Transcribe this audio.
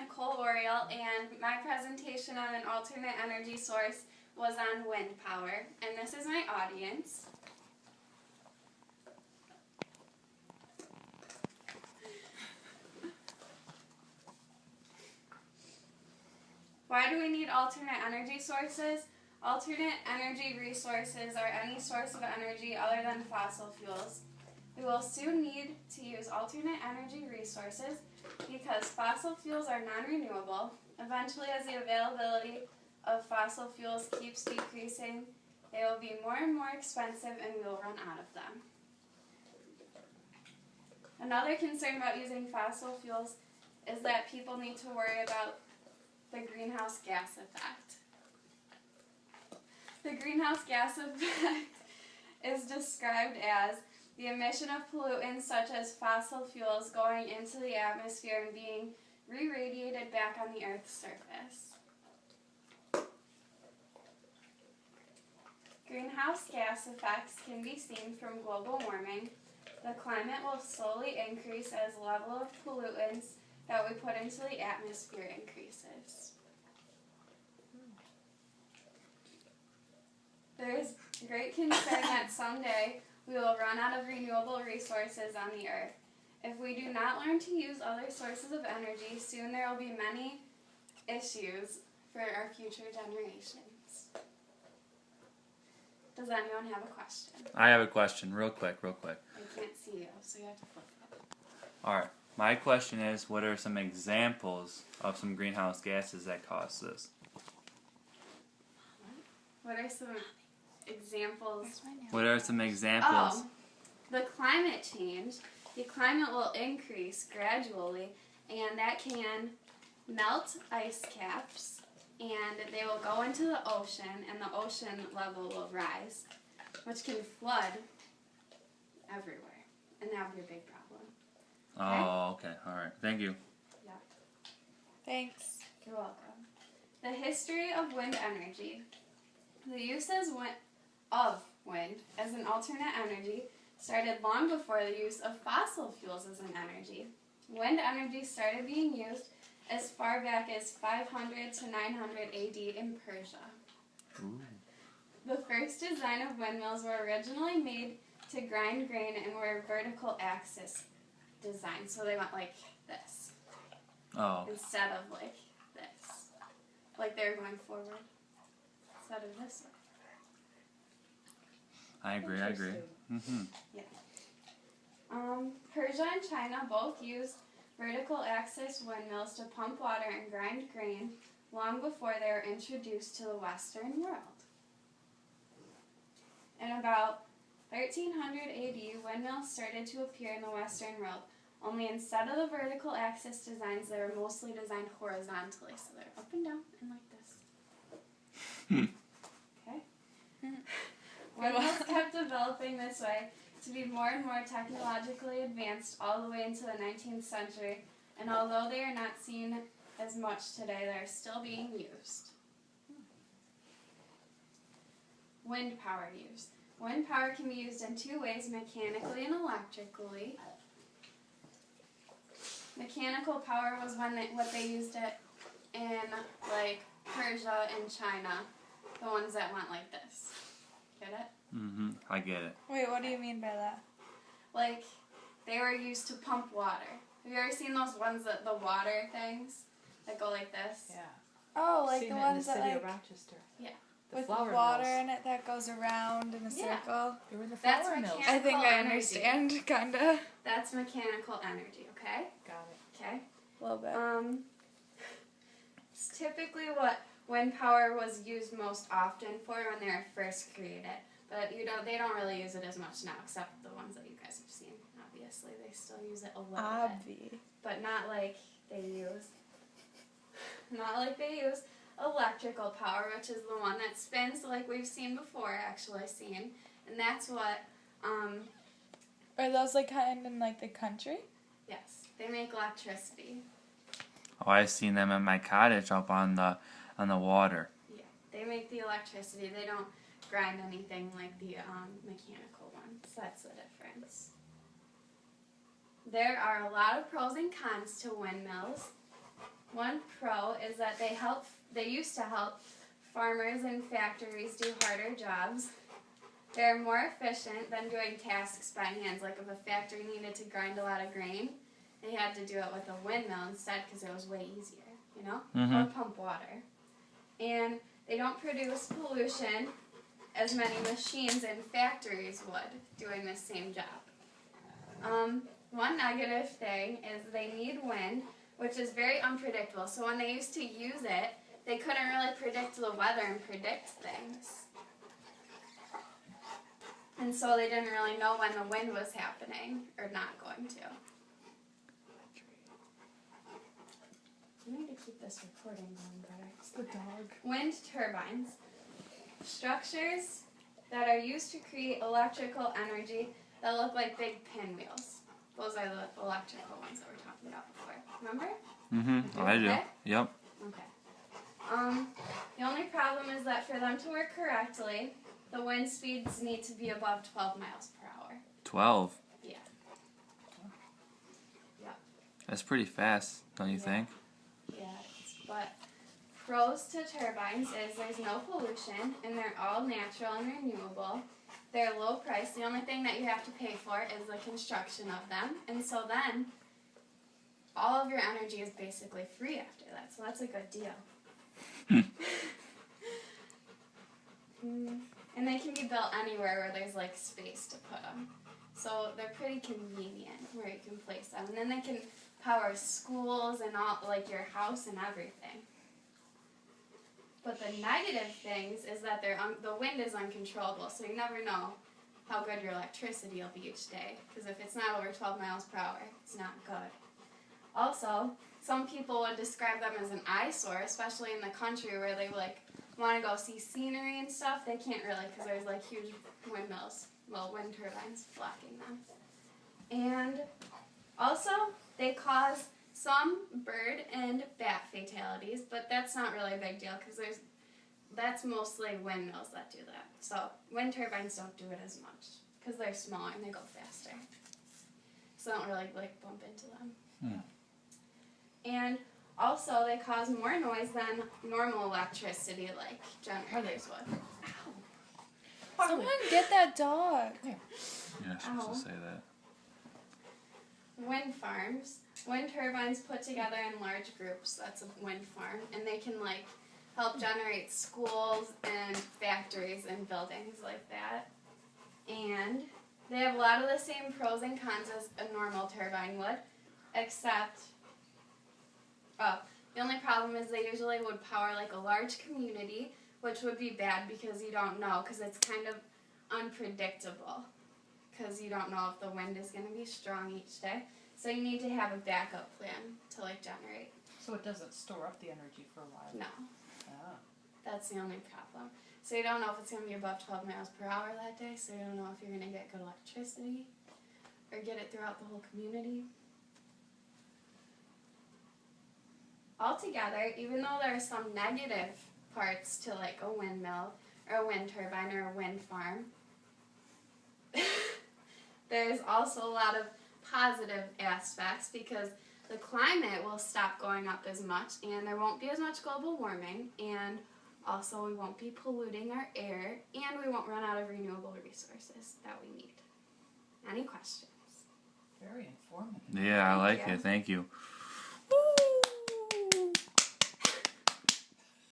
Nicole Oriel, and my presentation on an alternate energy source was on wind power. And this is my audience. Why do we need alternate energy sources? Alternate energy resources are any source of energy other than fossil fuels. We will soon need to use alternate energy resources because fossil fuels are non-renewable. Eventually, as the availability of fossil fuels keeps decreasing, they will be more and more expensive and we will run out of them. Another concern about using fossil fuels is that people need to worry about the greenhouse gas effect. The greenhouse gas effect is described as the emission of pollutants such as fossil fuels going into the atmosphere and being re-radiated back on the Earth's surface. Greenhouse gas effects can be seen from global warming. The climate will slowly increase as the level of pollutants that we put into the atmosphere increases. There is great concern that someday we will run out of renewable resources on the Earth. If we do not learn to use other sources of energy, soon there will be many issues for our future generations. Does anyone have a question? I have a question, real quick. I can't see you, so you have to flip it. Alright, my question is, what are some examples of some greenhouse gases that cause this? What are some examples? What are some examples? Oh, the climate change. The climate will increase gradually, and that can melt ice caps, and they will go into the ocean, and the ocean level will rise, which can flood everywhere, and that would be a big problem. Oh, okay. Alright. Thank you. Yeah. Thanks. You're welcome. The history of wind energy. The uses of wind as an alternate energy started long before the use of fossil fuels as an energy. Wind energy started being used as far back as 500 to 900 AD in Persia. Ooh. The first design of windmills were originally made to grind grain and were vertical axis design, so they went like this instead of like this. Like they were going forward instead of this way. I agree. Mm-hmm. Yeah. Persia and China both used vertical axis windmills to pump water and grind grain long before they were introduced to the Western world. In about 1300 AD, windmills started to appear in the Western world, only instead of the vertical axis designs, they were mostly designed horizontally, so they're up and down and like this. Okay? Windmills kept developing this way to be more and more technologically advanced all the way into the 19th century, and although they are not seen as much today, they are still being used. Wind power use. Wind power can be used in two ways, mechanically and electrically. Mechanical power was what they used it in like Persia and China, the ones that went like this. Get it? Mm-hmm. I get it. Wait, what do you mean by that? Like, they were used to pump water. Have you ever seen those ones, the water things that go like this? Yeah. Oh, like Seen the it ones in the that city like of Rochester. Yeah. The with flour water mills. in it that goes around in a Yeah. circle. They were in the That's flour mills. mechanical. I think I energy. understand, kinda. That's mechanical energy, okay? Got it. Okay. A little bit. It's typically what wind power was used most often for when they were first created. But they don't really use it as much now, except the ones that you guys have seen. Obviously, they still use it a little bit, but not like they use electrical power, which is the one that spins, like we've seen before, actually seen, and that's what. Are those like kind in like the country? Yes, they make electricity. Oh, I've seen them at my cottage up on the water. Yeah, they make the electricity. They don't grind anything like the mechanical ones. That's the difference. There are a lot of pros and cons to windmills. One pro is that they used to help farmers and factories do harder jobs. They're more efficient than doing tasks by hands. Like if a factory needed to grind a lot of grain, they had to do it with a windmill instead because it was way easier, you know? Or pump water. And they don't produce pollution as many machines and factories would doing the same job. One negative thing is they need wind, which is very unpredictable. So when they used to use it, they couldn't really predict the weather and predict things. And so they didn't really know when the wind was happening or not going to. I need to keep this recording going better. It's the dog. Wind turbines. Structures that are used to create electrical energy that look like big pinwheels. Those are the electrical ones that we're talking about before. Remember? I do. Okay? Yep. Okay. The only problem is that for them to work correctly, the wind speeds need to be above 12 miles per hour. 12. Yeah. Yep. That's pretty fast, don't you think? Yeah, but pros to turbines is there's no pollution and they're all natural and renewable. They're low price. The only thing that you have to pay for is the construction of them. And so then all of your energy is basically free after that. So that's a good deal. And they can be built anywhere where there's like space to put them. So they're pretty convenient where you can place them. And then they can power schools and all, like your house and everything. But the negative things is that the wind is uncontrollable, so you never know how good your electricity will be each day. Because if it's not over 12 miles per hour, it's not good. Also, some people would describe them as an eyesore, especially in the country where they like want to go see scenery and stuff. They can't really because there's like huge windmills, wind turbines blocking them. And also, they cause some bird and bat fatalities, but that's not really a big deal because that's mostly windmills that do that. So wind turbines don't do it as much because they're smaller and they go faster. So they don't really like bump into them. And also they cause more noise than normal electricity like generators would. Someone get that dog. You're not supposed to say that. Wind farms. Wind turbines put together in large groups. That's a wind farm. And they can like help generate schools and factories and buildings like that. And they have a lot of the same pros and cons as a normal turbine would, except the only problem is they usually would power like a large community, which would be bad because you don't know, because it's kind of unpredictable, because you don't know if the wind is going to be strong each day. So you need to have a backup plan to like generate. So it doesn't store up the energy for a while? No. Ah. That's the only problem. So you don't know if it's going to be above 12 miles per hour that day, so you don't know if you're going to get good electricity or get it throughout the whole community. Altogether, even though there are some negative parts to like a windmill or a wind turbine or a wind farm, there's also a lot of positive aspects because the climate will stop going up as much and there won't be as much global warming, and also we won't be polluting our air, and we won't run out of renewable resources that we need. Any questions? Very informative. Yeah, I like you. it. Thank you.